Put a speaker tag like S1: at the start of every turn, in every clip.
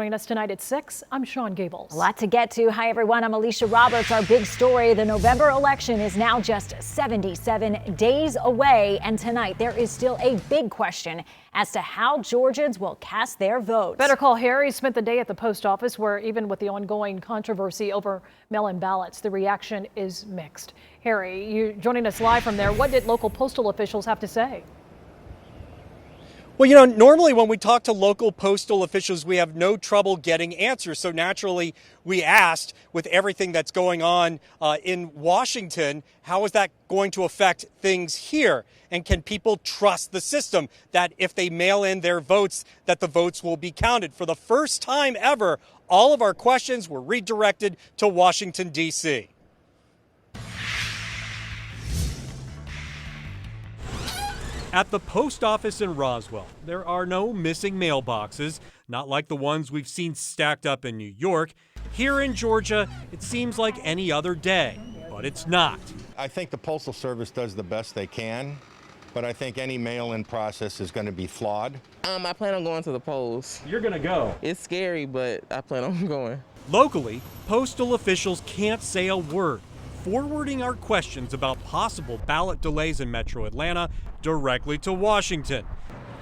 S1: Joining us tonight at 6, I'm Sean Gables.
S2: A lot to get to. Hi, everyone. I'm Alicia Roberts. Our big story, the November election is now just 77 days away. And tonight, there is still a big question as to how Georgians will cast their votes.
S1: Better Call Harry spent the day at the post office where even with the ongoing controversy over mail-in ballots, the reaction is mixed. Harry, you joining us live from there. What did local postal officials have to say?
S3: Well, normally when we talk to local postal officials, we have no trouble getting answers. So naturally, we asked, with everything that's going on in Washington, how is that going to affect things here? And can people trust the system that if they mail in their votes, that the votes will be counted? For the first time ever, all of our questions were redirected to Washington, D.C. At the post office in Roswell, there are no missing mailboxes, not like the ones we've seen stacked up in New York. Here in Georgia, it seems like any other day, but it's not.
S4: I think the Postal Service does the best they can, but I think any mail-in process is going to be flawed.
S5: I plan on going to the polls.
S3: You're going to go.
S5: It's scary, but I plan on going.
S3: Locally, postal officials can't say a word, forwarding our questions about possible ballot delays in Metro Atlanta directly to Washington.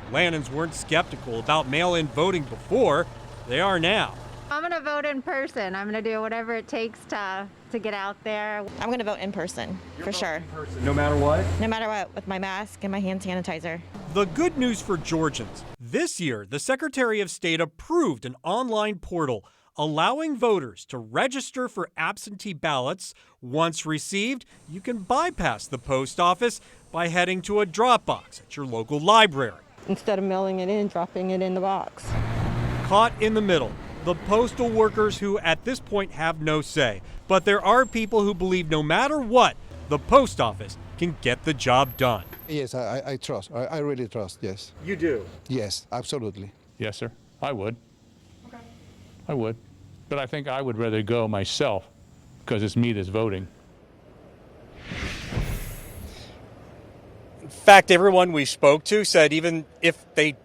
S3: Atlantans weren't skeptical about mail-in voting before. They are now.
S6: I'm going to vote in person. I'm going to do whatever it takes to get out there.
S7: I'm going to vote in person, for sure.
S3: In person, no matter what?
S7: No matter what, with my mask and my hand sanitizer.
S3: The good news for Georgians. This year, the Secretary of State approved an online portal allowing voters to register for absentee ballots. Once received, you can bypass the post office by heading to a drop box at your local library.
S8: Instead of mailing it in, dropping it in the box.
S3: Caught in the middle, the postal workers who at this point have no say. But there are people who believe no matter what, the post office can get the job done.
S9: Yes, I trust. I really trust, yes.
S3: You do?
S9: Yes, absolutely.
S10: Yes, sir. I would. Okay. I would. But I think I would rather go myself because it's me that's voting.
S3: In fact, everyone we spoke to said even if they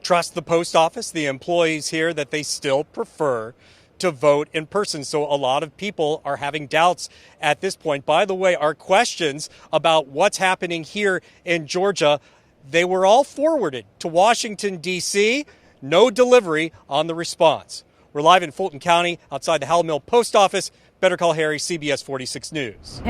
S3: trust the post office, the employees here, that they still prefer to vote in person. So a lot of people are having doubts at this point. By the way, our questions about what's happening here in Georgia, they were all forwarded to Washington, D.C. No delivery on the response. We're live in Fulton County outside the Howell Mill Post Office. Better Call Harry, CBS 46 News.